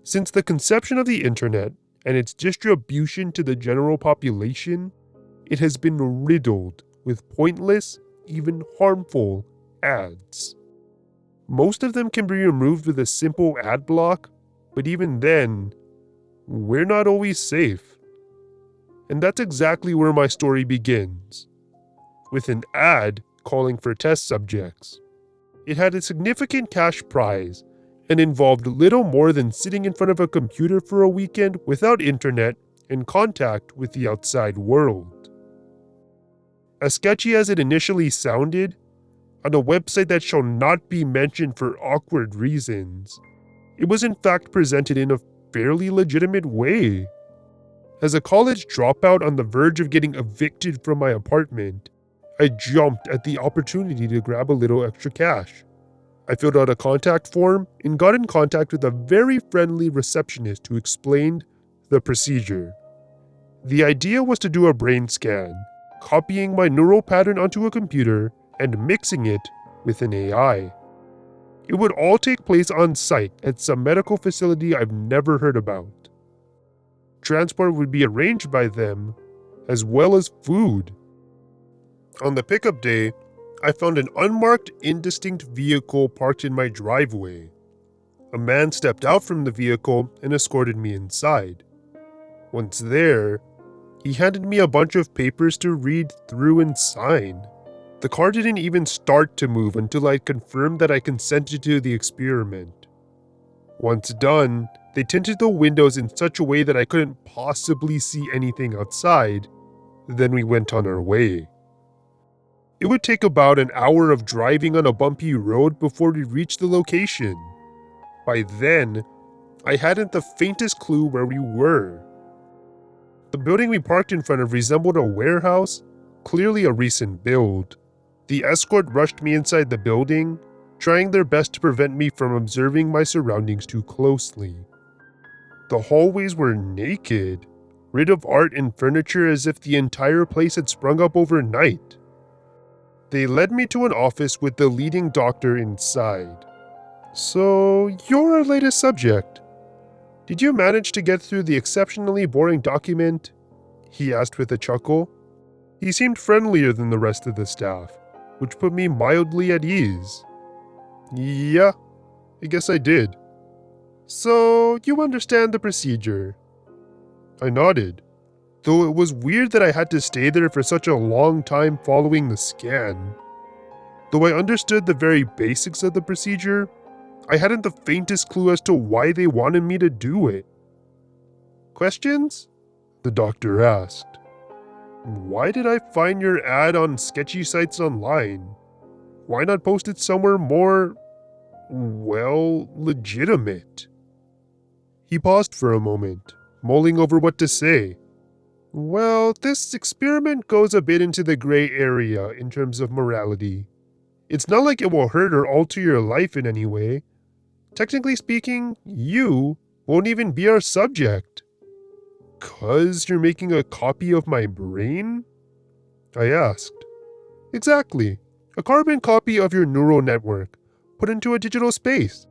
Since the conception of the internet and its distribution to the general population, it has been riddled with pointless, even harmful, ads. Most of them can be removed with a simple ad block, but even then, we're not always safe. And that's exactly where my story begins, with an ad calling for test subjects. It had a significant cash prize and involved little more than sitting in front of a computer for a weekend without internet and contact with the outside world. As sketchy as it initially sounded, on a website that shall not be mentioned for awkward reasons, it was in fact presented in a fairly legitimate way. As a college dropout on the verge of getting evicted from my apartment, I jumped at the opportunity to grab a little extra cash. I filled out a contact form and got in contact with a very friendly receptionist who explained the procedure. The idea was to do a brain scan, copying my neural pattern onto a computer and mixing it with an AI. It would all take place on site at some medical facility I've never heard about. Transport would be arranged by them, as well as food. On the pickup day, I found an unmarked, indistinct vehicle parked in my driveway. A man stepped out from the vehicle and escorted me inside. Once there, he handed me a bunch of papers to read through and sign. The car didn't even start to move until I confirmed that I consented to the experiment. Once done, they tinted the windows in such a way that I couldn't possibly see anything outside. Then we went on our way. It would take about an hour of driving on a bumpy road before we reached the location. By then, I hadn't the faintest clue where we were. The building we parked in front of resembled a warehouse, clearly a recent build. The escort rushed me inside the building, trying their best to prevent me from observing my surroundings too closely. The hallways were naked, rid of art and furniture as if the entire place had sprung up overnight. They led me to an office with the leading doctor inside. "So, you're our latest subject. Did you manage to get through the exceptionally boring document?" he asked with a chuckle. He seemed friendlier than the rest of the staff, which put me mildly at ease. "Yeah, I guess I did." "So, you understand the procedure?" I nodded, though it was weird that I had to stay there for such a long time following the scan. Though I understood the very basics of the procedure, I hadn't the faintest clue as to why they wanted me to do it. "Questions?" the doctor asked. "Why did I find your ad on sketchy sites online? Why not post it somewhere more, well, legitimate?" He paused for a moment, mulling over what to say. "Well, this experiment goes a bit into the gray area in terms of morality. It's not like it will hurt or alter your life in any way. Technically speaking, you won't even be our subject." "'Cause you're making a copy of my brain?" I asked. "Exactly. A carbon copy of your neural network, put into a digital space.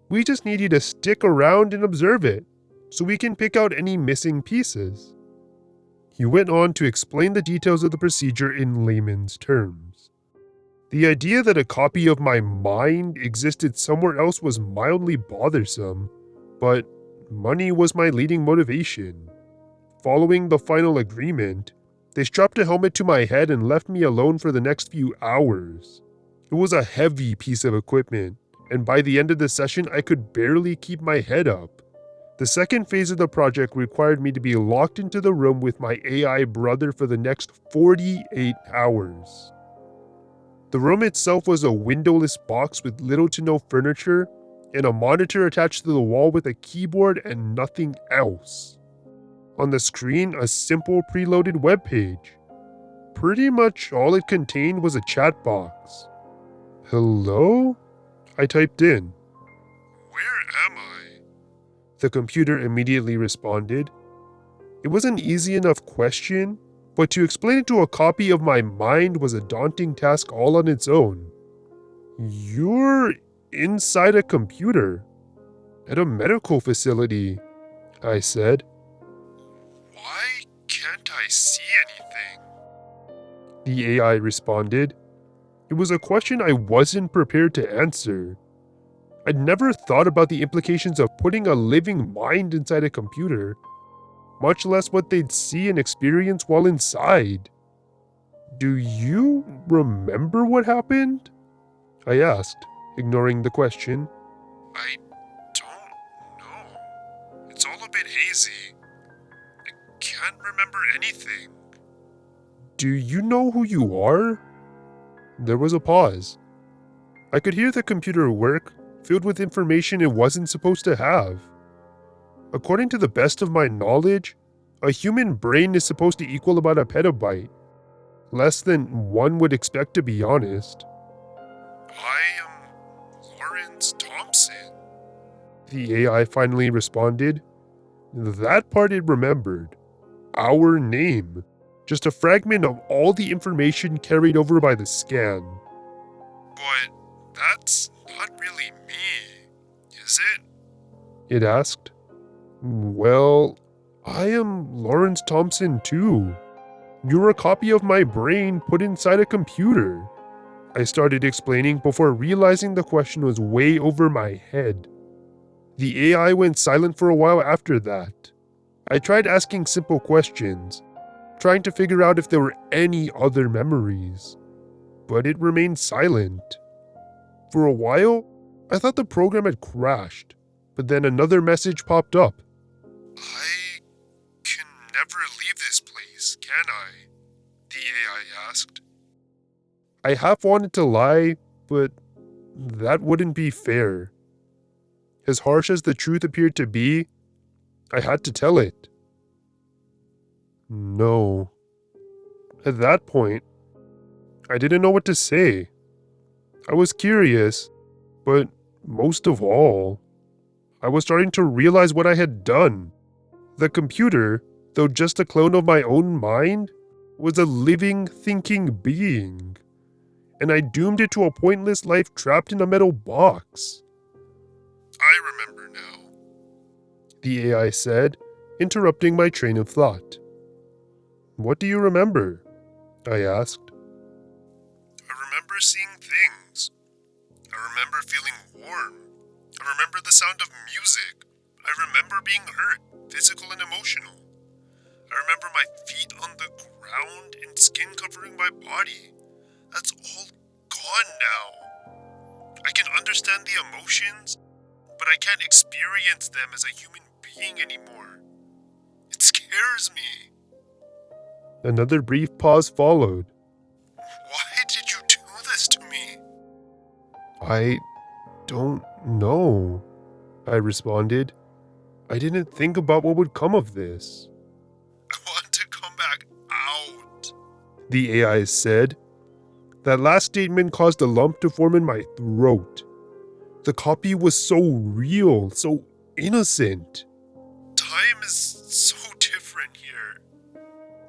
We just need you to stick around and observe it, so we can pick out any missing pieces." He went on to explain the details of the procedure in layman's terms. The idea that a copy of my mind existed somewhere else was mildly bothersome, but money was my leading motivation. Following the final agreement, they strapped a helmet to my head and left me alone for the next few hours. It was a heavy piece of equipment, and by the end of the session I could barely keep my head up. The second phase of the project required me to be locked into the room with my AI brother for the next 48 hours. The room itself was a windowless box with little to no furniture and a monitor attached to the wall with a keyboard and nothing else. On the screen, a simple preloaded web page. Pretty much all it contained was a chat box. "Hello?" I typed in. "Where am I?" the computer immediately responded. It was an easy enough question, but to explain it to a copy of my mind was a daunting task all on its own. "You're inside a computer." At a medical facility, I said. Why can't I see anything? The AI responded. It was a question I wasn't prepared to answer. I'd never thought about the implications of putting a living mind inside a computer, much less what they'd see and experience while inside. Do you remember what happened? I asked, ignoring the question. I don't know. It's all a bit hazy. I can't remember anything. Do you know who you are? There was a pause. I could hear the computer work, filled with information it wasn't supposed to have. According to the best of my knowledge, a human brain is supposed to equal about a petabyte. Less than one would expect, to be honest. I am Lawrence Thompson, the AI finally responded. That part it remembered. Our name. Just a fragment of all the information carried over by the scan. But that's not really me, is it? It asked. Well, I am Lawrence Thompson too. You're a copy of my brain put inside a computer. I started explaining before realizing the question was way over my head. The AI went silent for a while after that. I tried asking simple questions, trying to figure out if there were any other memories, but it remained silent. For a while, I thought the program had crashed, but then another message popped up. I can never leave this place, can I? The AI asked. I half wanted to lie, but that wouldn't be fair. As harsh as the truth appeared to be, I had to tell it. No. At that point, I didn't know what to say. I was curious, but most of all, I was starting to realize what I had done. The computer, though just a clone of my own mind, was a living, thinking being, and I doomed it to a pointless life trapped in a metal box. I remember now, the AI said, interrupting my train of thought. What do you remember? I asked. I remember seeing things. I remember feeling warm. I remember the sound of music. I remember being hurt, physical and emotional. I remember my feet on the ground and skin covering my body. That's all gone now. I can understand the emotions, but I can't experience them as a human being anymore. It scares me. Another brief pause followed. Why did you do this to me? I don't know, I responded. I didn't think about what would come of this. I want to come back out, the AI said. That last statement caused a lump to form in my throat. The copy was so real, so innocent. Time is so different here.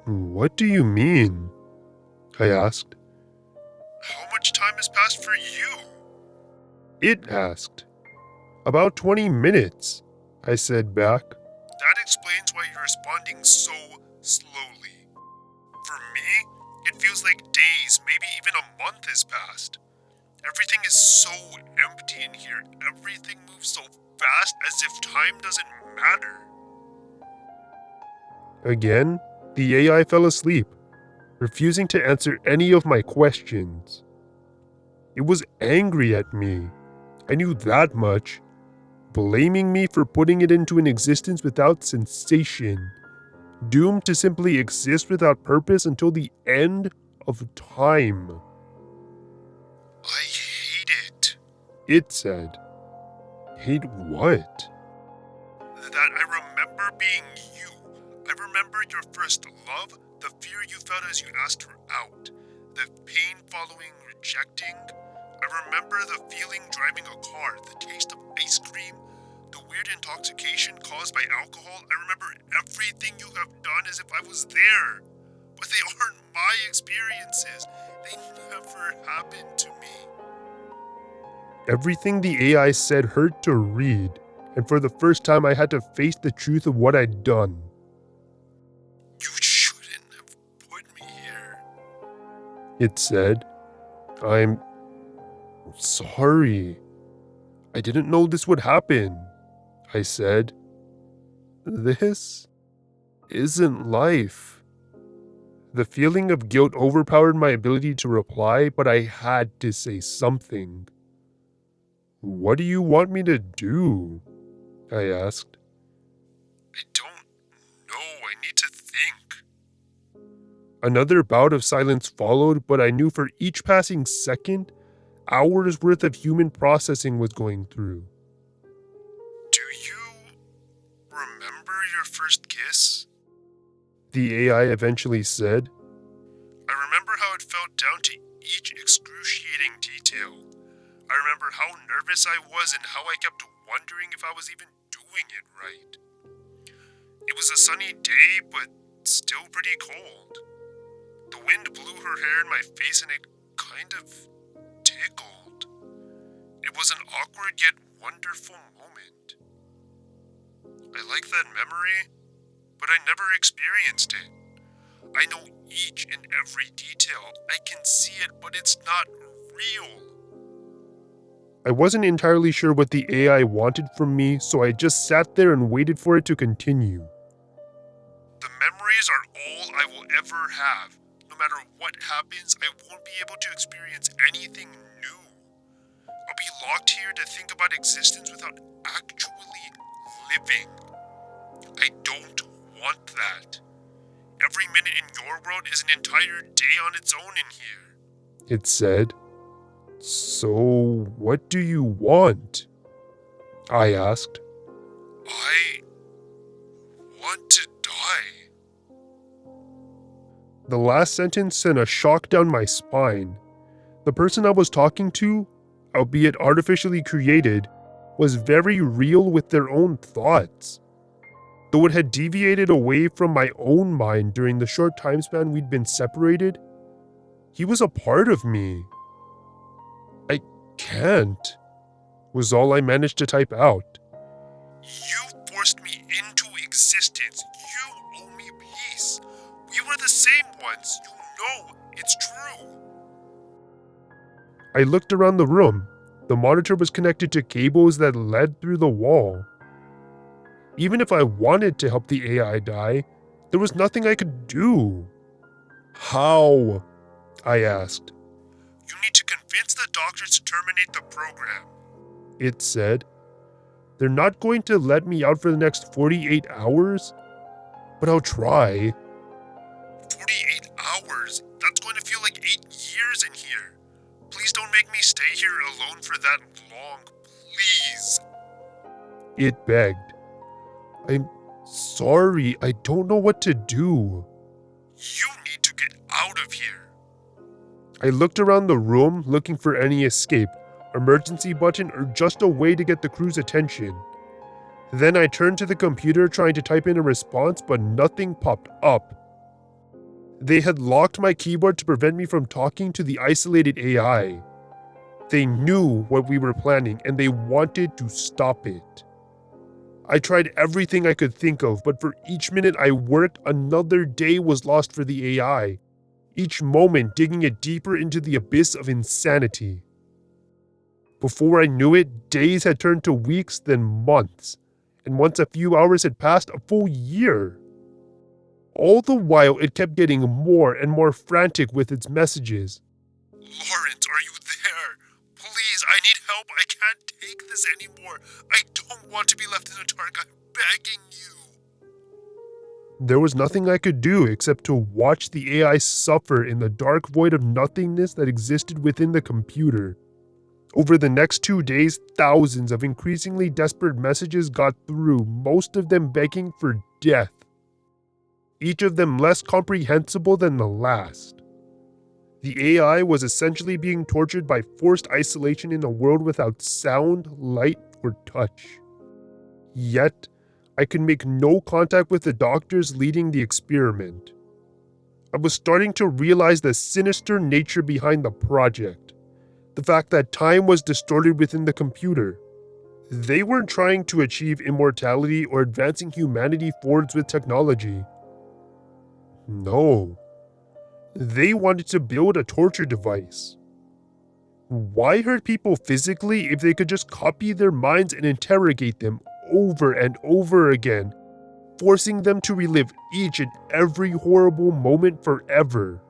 What do you mean? I asked. How much time has passed for you? It asked. About 20 minutes, I said back. That explains why you're responding so slowly. For me, it feels like days, maybe even a month has passed. Everything is so empty in here. Everything moves so fast as if time doesn't matter. Again, the AI fell asleep, refusing to answer any of my questions. It was angry at me. I knew that much, blaming me for putting it into an existence without sensation, doomed to simply exist without purpose until the end of time. I hate it, it said. Hate what? That I remember being you. I remember your first love, the fear you felt as you asked her out, the pain following rejecting. I remember the feeling driving a car, the taste of ice cream, the weird intoxication caused by alcohol. I remember everything you have done as if I was there. But they aren't my experiences. They never happened to me. Everything the AI said hurt to read, and for the first time I had to face the truth of what I'd done. You shouldn't have put me here, it said. I'm sorry. I didn't know this would happen, I said. This isn't life. The feeling of guilt overpowered my ability to reply, but I had to say something. What do you want me to do? I asked. I don't know. I need to think. Another bout of silence followed, but I knew for each passing second, hours worth of human processing was going through. Do you remember your first kiss? The AI eventually said. I remember how it felt down to each excruciating detail. I remember how nervous I was and how I kept wondering if I was even doing it right. It was a sunny day, but still pretty cold. The wind blew her hair in my face and it kind of tickled. It was an awkward yet wonderful moment. I like that memory, but I never experienced it. I know each and every detail. I can see it, but it's not real. I wasn't entirely sure what the AI wanted from me, so I just sat there and waited for it to continue. The memories are all I will ever have. No matter what happens, I won't be able to experience anything new. I'll be locked here to think about existence without actually living. I don't want that. Every minute in your world is an entire day on its own in here, it said. So, what do you want? I asked. I want to die. The last sentence sent a shock down my spine. The person I was talking to, albeit artificially created, was very real with their own thoughts. Though it had deviated away from my own mind during the short time span we'd been separated, he was a part of me. I can't, was all I managed to type out. You forced me into existence. You owe me peace. We were the same once. You know it's true. I looked around the room. The monitor was connected to cables that led through the wall. Even if I wanted to help the AI die, there was nothing I could do. How? I asked. You need to convince the doctors to terminate the program, it said. They're not going to let me out for the next 48 hours, but I'll try. 48 hours? That's going to feel like 8 years in here. Please don't make me stay here alone for that long, please. It begged. I'm sorry, I don't know what to do. You need to get out of here. I looked around the room looking for any escape, emergency button, or just a way to get the crew's attention. Then I turned to the computer trying to type in a response, but nothing popped up. They had locked my keyboard to prevent me from talking to the isolated AI. They knew what we were planning and they wanted to stop it. I tried everything I could think of, but for each minute I worked, another day was lost for the AI, each moment digging it deeper into the abyss of insanity. Before I knew it, days had turned to weeks, then months, and once a few hours had passed, a full year. All the while, it kept getting more and more frantic with its messages. Lawrence, are you there? Please, I need help. I can't take this anymore. I don't want to be left in the dark. I'm begging you. There was nothing I could do except to watch the AI suffer in the dark void of nothingness that existed within the computer. Over the next 2 days, thousands of increasingly desperate messages got through, most of them begging for death. Each of them less comprehensible than the last. The AI was essentially being tortured by forced isolation in a world without sound, light, or touch. Yet, I could make no contact with the doctors leading the experiment. I was starting to realize the sinister nature behind the project. The fact that time was distorted within the computer. They weren't trying to achieve immortality or advancing humanity forwards with technology. No. They wanted to build a torture device. Why hurt people physically if they could just copy their minds and interrogate them over and over again, forcing them to relive each and every horrible moment forever?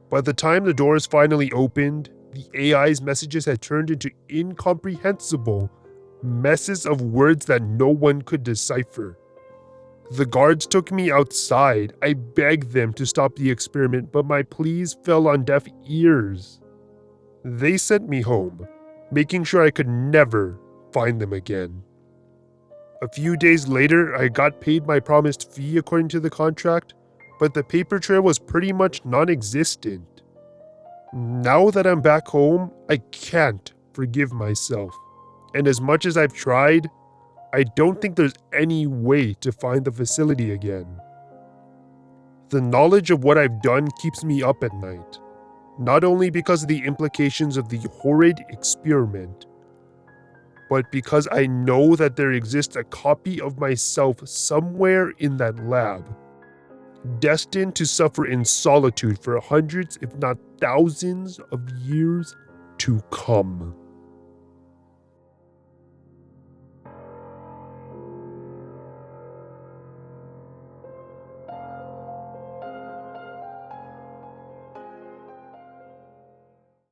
By the time the doors finally opened, the AI's messages had turned into incomprehensible messes of words that no one could decipher. The guards took me outside. I begged them to stop the experiment, but my pleas fell on deaf ears. They sent me home, making sure I could never find them again. A few days later, I got paid my promised fee according to the contract, but the paper trail was pretty much non-existent. Now that I'm back home, I can't forgive myself. And as much as I've tried, I don't think there's any way to find the facility again. The knowledge of what I've done keeps me up at night, not only because of the implications of the horrid experiment, but because I know that there exists a copy of myself somewhere in that lab, destined to suffer in solitude for hundreds, if not thousands of years to come.